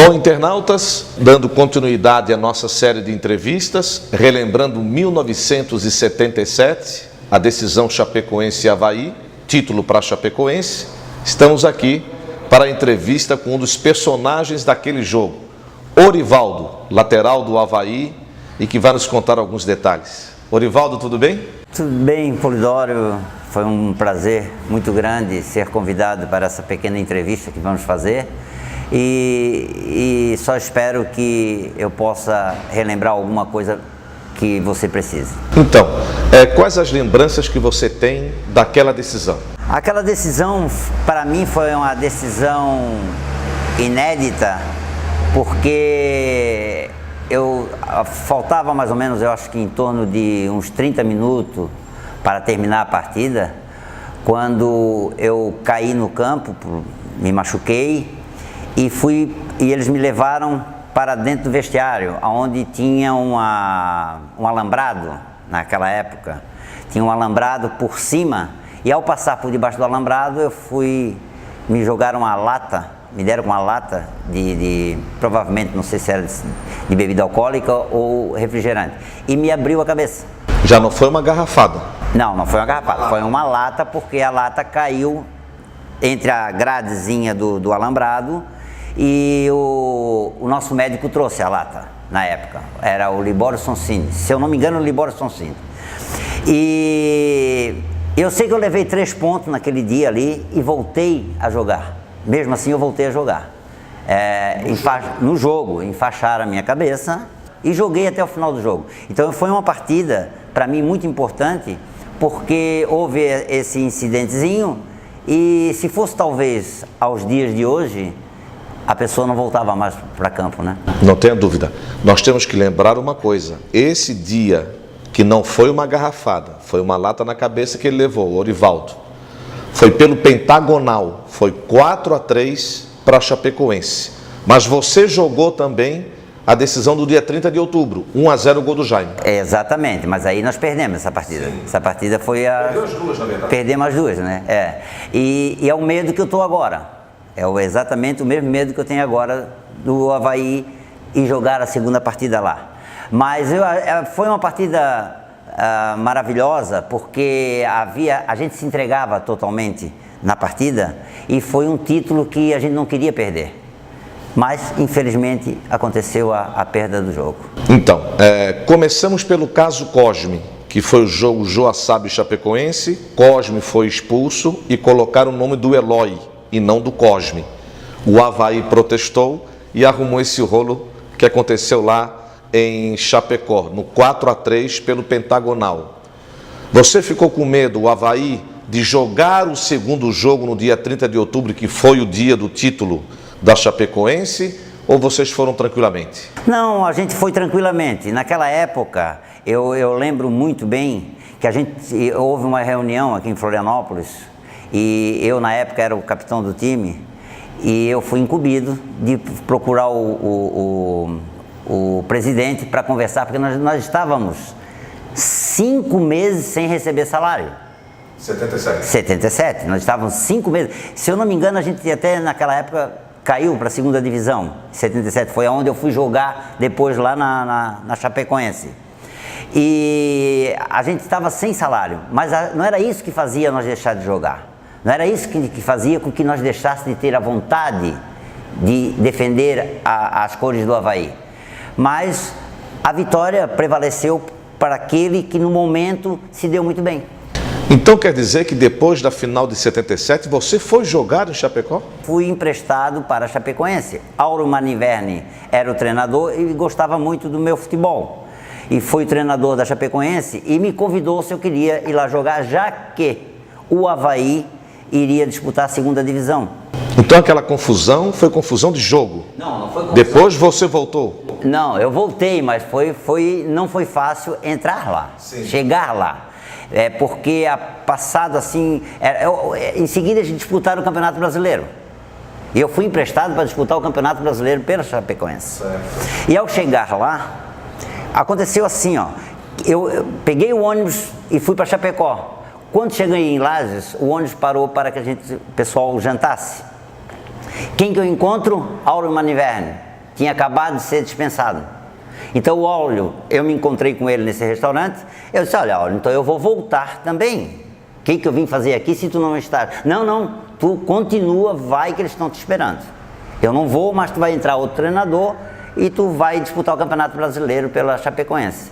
Bom, internautas, dando continuidade à nossa série de entrevistas, relembrando 1977, a decisão Chapecoense e Avaí, título para Chapecoense, estamos aqui para a entrevista com um dos personagens daquele jogo, Orivaldo, lateral do Avaí, e que vai nos contar alguns detalhes. Orivaldo, tudo bem? Tudo bem, Polidoro. Foi um prazer muito grande ser convidado para essa pequena entrevista que vamos fazer. E só espero que eu possa relembrar alguma coisa que você precise. Então, quais as lembranças que você tem daquela decisão? Aquela decisão, para mim, foi uma decisão inédita, porque faltava mais ou menos, eu acho que em torno de uns 30 minutos para terminar a partida, quando eu caí no campo, me machuquei, e eles me levaram para dentro do vestiário, onde tinha um alambrado. Naquela época tinha um alambrado por cima, e ao passar por debaixo do alambrado me jogaram uma lata, me deram uma lata provavelmente, não sei se era de bebida alcoólica ou refrigerante, e me abriu a cabeça. Já não foi uma garrafada? Não foi uma garrafada, foi uma lata, porque a lata caiu entre a gradezinha do alambrado, e o nosso médico trouxe a lata na época, era o Libório Sonsini, se eu não me engano, o Libório Sonsini. E eu sei que eu levei 3 pontos naquele dia ali e voltei a jogar. Mesmo assim eu voltei a jogar. No jogo, enfaixaram a minha cabeça e joguei até o final do jogo. Então foi uma partida, para mim, muito importante, porque houve esse incidentezinho, e se fosse talvez aos dias de hoje, a pessoa não voltava mais para campo, né? Não tenha dúvida. Nós temos que lembrar uma coisa. Esse dia que não foi uma garrafada, foi uma lata na cabeça que ele levou, o Orivaldo. Foi pelo Pentagonal, foi 4-3 para a Chapecoense. Mas você jogou também a decisão do dia 30 de outubro, 1-0 o gol do Jaime. Exatamente, mas aí nós perdemos essa partida. Sim. Essa partida foi Perdeu as duas, na verdade. Perdemos as duas, né? E é o medo que eu estou agora. É exatamente o mesmo medo que eu tenho agora do Avaí e jogar a segunda partida lá. Mas foi uma partida maravilhosa, porque a gente se entregava totalmente na partida, e foi um título que a gente não queria perder. Mas, infelizmente, aconteceu a perda do jogo. Então, começamos pelo caso Cosme, que foi o jogo Joaçaba e Chapecoense. Cosme foi expulso e colocaram o nome do Eloy e não do Cosme. O Avaí protestou e arrumou esse rolo que aconteceu lá em Chapecó, no 4-3 pelo Pentagonal. Você ficou com medo, o Avaí, de jogar o segundo jogo no dia 30 de outubro, que foi o dia do título da Chapecoense, ou vocês foram tranquilamente? Não, a gente foi tranquilamente. Naquela época, eu lembro muito bem que houve uma reunião aqui em Florianópolis, e eu na época era o capitão do time, e eu fui incumbido de procurar o presidente para conversar, porque nós estávamos 5 meses sem receber salário. 77, nós estávamos 5 meses. Se eu não me engano, a gente até naquela época caiu para a segunda divisão. 77 foi onde eu fui jogar depois lá na Chapecoense. E a gente estava sem salário, mas não era isso que fazia nós deixar de jogar. Não era isso que fazia com que nós deixássemos de ter a vontade de defender as cores do Avaí. Mas a vitória prevaleceu para aquele que no momento se deu muito bem. Então quer dizer que depois da final de 77 você foi jogar em Chapecó? Fui emprestado para a Chapecoense. Auro Maniverne era o treinador e gostava muito do meu futebol. E foi o treinador da Chapecoense e me convidou se eu queria ir lá jogar, já que o Avaí iria disputar a segunda divisão. Então aquela confusão foi confusão de jogo? Não foi confusão. Depois você voltou? Não, eu voltei, mas não foi fácil entrar lá, sim, chegar lá. Porque passado assim, em seguida eles disputaram o Campeonato Brasileiro. E eu fui emprestado para disputar o Campeonato Brasileiro pela Chapecoense. Certo. E ao chegar lá, aconteceu assim, ó, eu peguei o ônibus e fui para Chapecó. Quando cheguei em Lages, o ônibus parou para que o pessoal jantasse. Quem que eu encontro? Auro Maniverne. tinha acabado de ser dispensado. Então o Aurélio, eu me encontrei com ele nesse restaurante, eu disse, olha Aurélio, então eu vou voltar também. O que eu vim fazer aqui se tu não estás? Não, tu continua, vai que eles estão te esperando. Eu não vou, mas tu vai entrar outro treinador e tu vai disputar o Campeonato Brasileiro pela Chapecoense.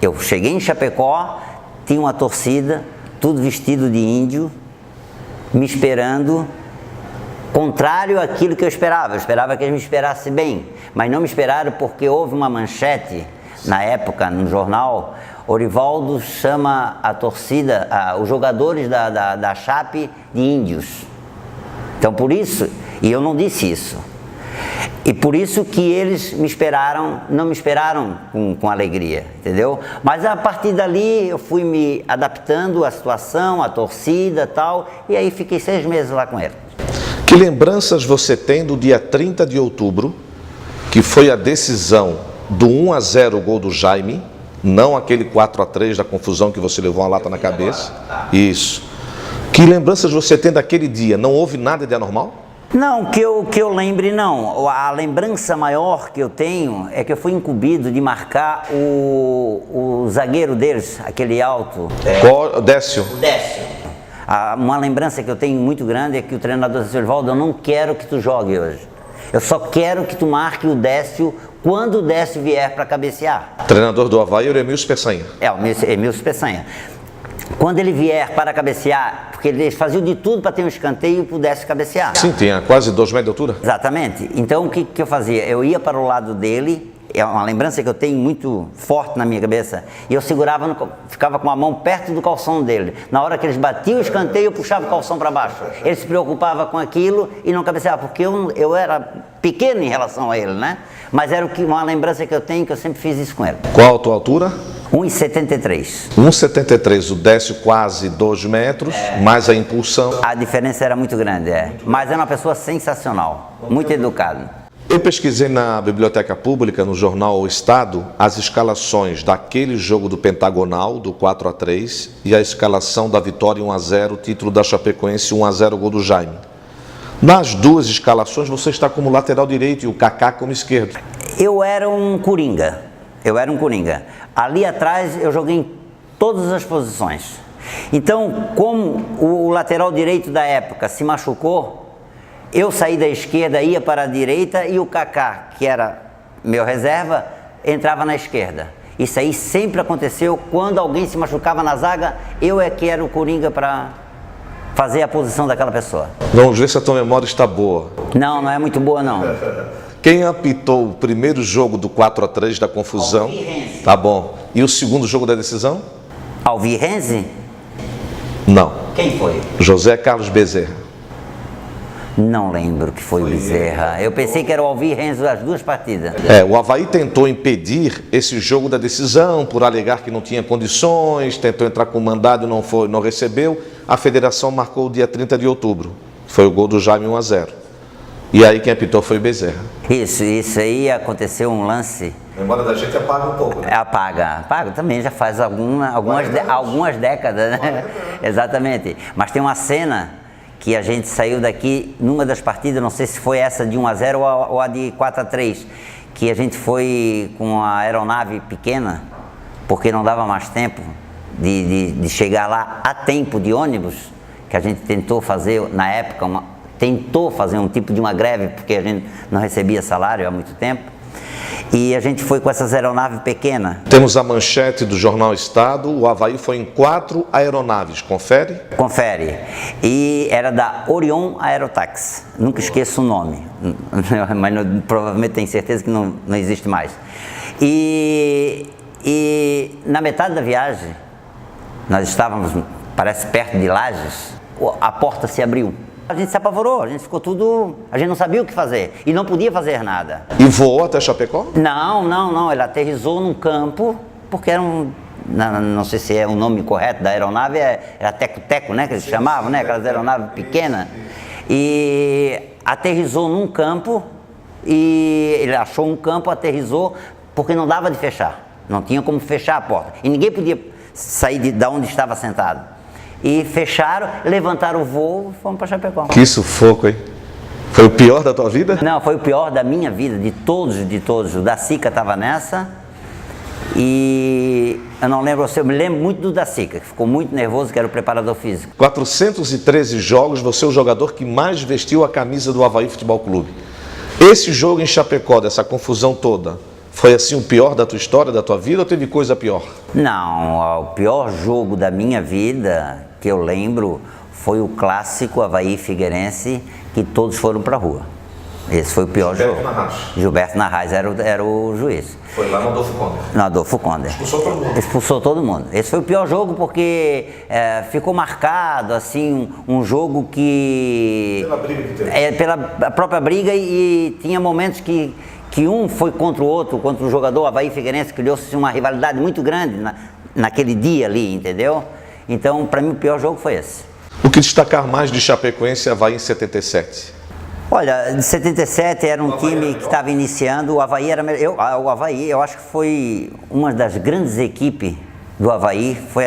Eu cheguei em Chapecó, tinha uma torcida, tudo vestido de índio, me esperando, contrário àquilo que eu esperava que eles me esperassem bem, mas não me esperaram porque houve uma manchete, na época, no jornal, Orivaldo chama a torcida, os jogadores da Chape de índios. Então por isso, e eu não disse isso, e por isso que eles me esperaram, não me esperaram com alegria, entendeu? Mas a partir dali eu fui me adaptando à situação, à torcida e tal, e aí fiquei 6 meses lá com ele. Que lembranças você tem do dia 30 de outubro, que foi a decisão do 1-0 gol do Jaime, não aquele 4-3 da confusão que você levou uma lata na cabeça? Isso. Que lembranças você tem daquele dia? Não houve nada de anormal? Não, que eu lembre não. A lembrança maior que eu tenho é que eu fui incumbido de marcar o zagueiro deles, aquele alto. Décio. O Décio. Uma lembrança que eu tenho muito grande é que o treinador disse, Orivaldo, eu não quero que tu jogue hoje. Eu só quero que tu marque o Décio quando o Décio vier para cabecear. Treinador do Avaí, o Emilson Peçanha. O Emilson Peçanha. Quando ele vier para cabecear, porque eles faziam de tudo para ter um escanteio e pudesse cabecear. Sim, tinha quase 2 metros de altura. Exatamente. Então o que eu fazia? Eu ia para o lado dele, é uma lembrança que eu tenho muito forte na minha cabeça, e eu segurava, ficava com a mão perto do calção dele. Na hora que eles batiam o escanteio, eu puxava o calção para baixo. Ele se preocupava com aquilo e não cabeceava, porque eu era pequeno em relação a ele, né? Mas era uma lembrança que eu tenho, que eu sempre fiz isso com ele. Qual a tua altura? 1,73. 1,73, o Décio quase 2 metros, mais a impulsão. A diferença era muito grande, mas era uma pessoa sensacional, muito educado. Eu pesquisei na Biblioteca Pública, no jornal O Estado, as escalações daquele jogo do Pentagonal, do 4-3, e a escalação da vitória 1-0, título da Chapecoense 1-0, gol do Jaime. Nas duas escalações você está como lateral direito e o Kaká como esquerdo. Eu era um coringa. Ali atrás eu joguei em todas as posições. Então, como o lateral direito da época se machucou, eu saí da esquerda, ia para a direita e o Kaká, que era meu reserva, entrava na esquerda. Isso aí sempre aconteceu, quando alguém se machucava na zaga, eu é que era o coringa para fazer a posição daquela pessoa. Vamos ver se a tua memória está boa. Não é muito boa não. Quem apitou o primeiro jogo do 4-3 da confusão? Alvi Renzi. Tá bom. E o segundo jogo da decisão? Alvi Renzi? Não. Quem foi? José Carlos Bezerra. Não lembro que foi o Bezerra. Eu pensei que era o Alvi Renzi as duas partidas. O Avaí tentou impedir esse jogo da decisão por alegar que não tinha condições, tentou entrar com mandado e não recebeu. A federação marcou o dia 30 de outubro. Foi o gol do Jaime 1-0. E aí quem apitou foi o Bezerra. Isso aí aconteceu um lance. A memória da gente apaga um pouco, né? Apaga também, já faz algumas décadas, né? Exatamente. Mas tem uma cena que a gente saiu daqui numa das partidas, não sei se foi essa de 1-0 ou a de 4-3, que a gente foi com a aeronave pequena, porque não dava mais tempo de chegar lá a tempo de ônibus, que a gente tentou fazer na época, tentou fazer um tipo de uma greve, porque a gente não recebia salário há muito tempo, e a gente foi com essas aeronaves pequenas. Temos a manchete do jornal Estado, o Avaí foi em 4 aeronaves, confere? Confere. E era da Orion Aerotaxi, nunca esqueço o nome, mas provavelmente tenho certeza que não existe mais. E na metade da viagem, nós estávamos, parece perto de Lages, a porta se abriu. A gente se apavorou, a gente ficou tudo... A gente não sabia o que fazer e não podia fazer nada. E voou até Chapecó? Não, ele aterrissou num campo, porque era não sei se é o nome correto da aeronave, era teco-teco, né, que eles chamavam, né, aquelas aeronaves pequenas. E aterrissou num campo, e ele achou um campo, aterrissou, porque não dava de fechar. Não tinha como fechar a porta. E ninguém podia sair de onde estava sentado. E fecharam, levantaram o voo e fomos para Chapecó. Que sufoco, hein? Foi o pior da tua vida? Não, foi o pior da minha vida, de todos. O da Sica estava nessa. E eu não lembro, eu me lembro muito do da Sica, que ficou muito nervoso, que era o preparador físico. 413 jogos, você é o jogador que mais vestiu a camisa do Avaí Futebol Clube. Esse jogo em Chapecó, dessa confusão toda, foi assim o pior da tua história, da tua vida, ou teve coisa pior? Não, o pior jogo da minha vida, que eu lembro, foi o clássico Avaí Figueirense, que todos foram pra rua. Esse foi o pior jogo. Gilberto Narrais era o juiz. Foi lá no Adolfo Conde. No Adolfo Conde. Expulsou todo mundo. Expulsou todo mundo. Esse foi o pior jogo porque ficou marcado, assim, um jogo que... Pela briga que teve. Pela própria briga e tinha momentos que um foi contra o outro, contra o jogador Avaí Figueirense, criou-se uma rivalidade muito grande naquele dia ali, entendeu? Então, para mim, o pior jogo foi esse. O que destacar mais de Chapecoense e Avaí em 77? Olha, de 77 era um time que estava iniciando, o Avaí era melhor. O Avaí, eu acho que foi uma das grandes equipes do Avaí, foi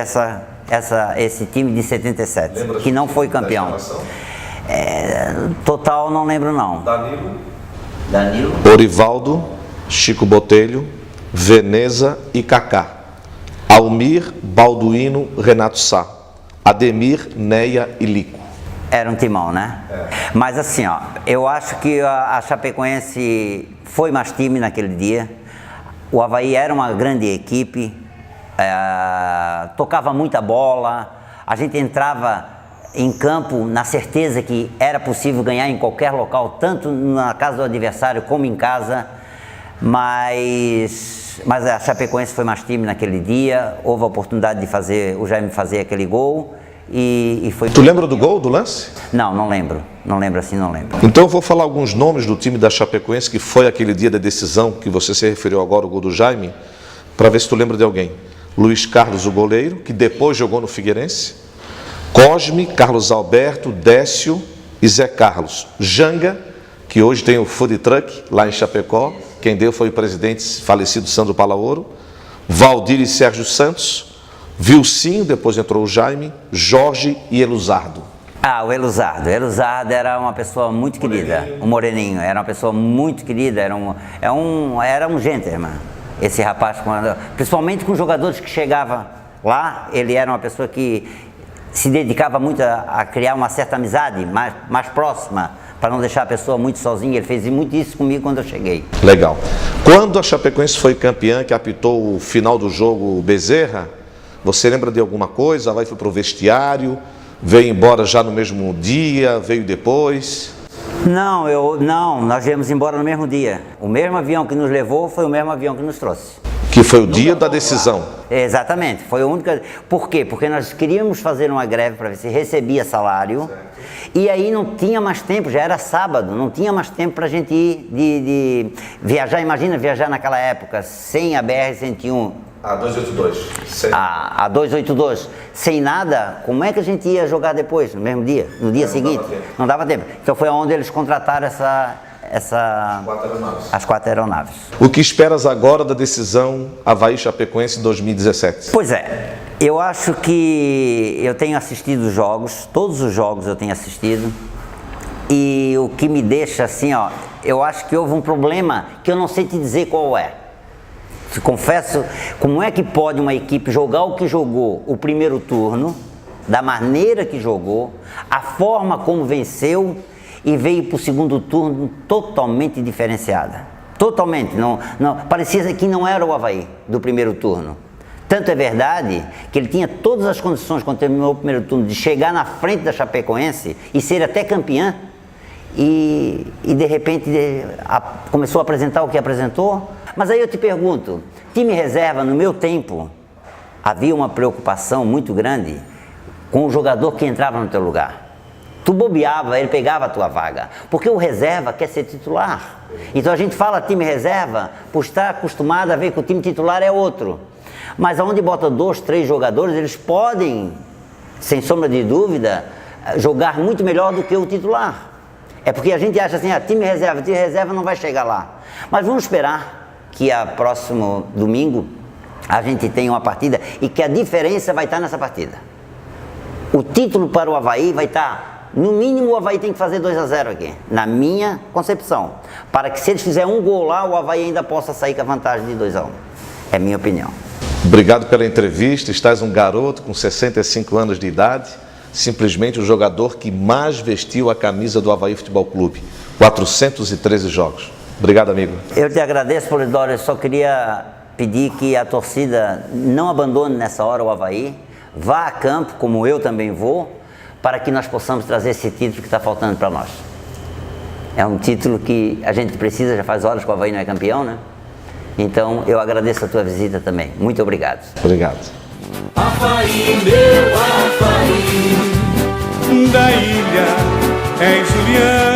esse time de 77, Lembra que não foi campeão. Total não lembro não. Danilo. Orivaldo, Chico Botelho, Veneza e Kaká. Almir, Balduino, Renato Sá. Ademir, Neia e Lico. Era um timão, né? Mas assim, ó, eu acho que a Chapecoense foi mais time naquele dia. O Avaí era uma grande equipe, tocava muita bola, a gente entrava em campo na certeza que era possível ganhar em qualquer local, tanto na casa do adversário como em casa, mas a Chapecoense foi mais time naquele dia, houve a oportunidade de o Jaime fazer aquele gol. E foi... Tu lembra do gol, do lance? Não lembro. Não lembro assim, não lembro. Então eu vou falar alguns nomes do time da Chapecoense, que foi aquele dia da decisão, que você se referiu agora, o gol do Jaime, para ver se tu lembra de alguém. Luiz Carlos, o goleiro, que depois jogou no Figueirense. Cosme, Carlos Alberto, Décio e Zé Carlos. Janga, que hoje tem o food truck lá em Chapecó. Quem deu foi o presidente falecido Sandro Palaoro. Valdir e Sérgio Santos. Vilcinho, depois entrou o Jaime, Jorge e Eluzardo. O Eluzardo. O Eluzardo era uma pessoa muito querida. O Moreninho era uma pessoa muito querida, era um gentleman. Esse rapaz, principalmente com os jogadores que chegavam lá, ele era uma pessoa que se dedicava muito a criar uma certa amizade mais próxima, para não deixar a pessoa muito sozinha. Ele fez muito isso comigo quando eu cheguei. Legal. Quando a Chapecoense foi campeã, que apitou o final do jogo Bezerra, você lembra de alguma coisa? Vai foi para o vestiário, veio embora já no mesmo dia, veio depois? Não, nós viemos embora no mesmo dia. O mesmo avião que nos levou foi o mesmo avião que nos trouxe. Que foi o dia da decisão. Exatamente, foi a única. Por quê? Porque nós queríamos fazer uma greve para ver se recebia salário. Certo. E aí não tinha mais tempo, já era sábado, não tinha mais tempo para a gente ir de viajar. Imagina viajar naquela época sem a BR-101. A 282. A 282. Sem nada, como é que a gente ia jogar depois, no mesmo dia, no dia seguinte? Não dava tempo. Então foi onde eles contrataram as 4 aeronaves. O que esperas agora da decisão Avaí-Chapecoense em 2017? Pois é, eu acho que eu tenho assistido os jogos, todos os jogos eu tenho assistido, e o que me deixa assim, ó, eu acho que houve um problema que eu não sei te dizer qual é. Te confesso, como é que pode uma equipe jogar o que jogou o primeiro turno, da maneira que jogou, a forma como venceu, e veio para o segundo turno totalmente diferenciada. Totalmente. Não, parecia que não era o Avaí do primeiro turno. Tanto é verdade que ele tinha todas as condições, quando terminou o primeiro turno, de chegar na frente da Chapecoense e ser até campeã. E de repente começou a apresentar o que apresentou. Mas aí eu te pergunto, time reserva, no meu tempo, havia uma preocupação muito grande com o jogador que entrava no teu lugar. Tu bobeava, ele pegava a tua vaga, porque o reserva quer ser titular. Então a gente fala time reserva por estar acostumado a ver que o time titular é outro. Mas aonde bota 2, 3 jogadores, eles podem, sem sombra de dúvida, jogar muito melhor do que o titular. É porque a gente acha assim, time reserva não vai chegar lá. Mas vamos esperar que a próximo domingo a gente tenha uma partida e que a diferença vai estar nessa partida. O título para o Avaí vai estar No mínimo o Avaí tem que fazer 2-0 aqui, na minha concepção. Para que se eles fizerem um gol lá, o Avaí ainda possa sair com a vantagem de 2-1. É a minha opinião. Obrigado pela entrevista. Estás um garoto com 65 anos de idade, simplesmente o jogador que mais vestiu a camisa do Avaí Futebol Clube. 413 jogos. Obrigado, amigo. Eu te agradeço, Polidoro. Eu só queria pedir que a torcida não abandone nessa hora o Avaí. Vá a campo, como eu também vou, para que nós possamos trazer esse título que está faltando para nós. É um título que a gente precisa, já faz horas que o Avaí não é campeão, né? Então, eu agradeço a tua visita também. Muito obrigado. Obrigado. Avaí, meu Avaí, da ilha é Juliano.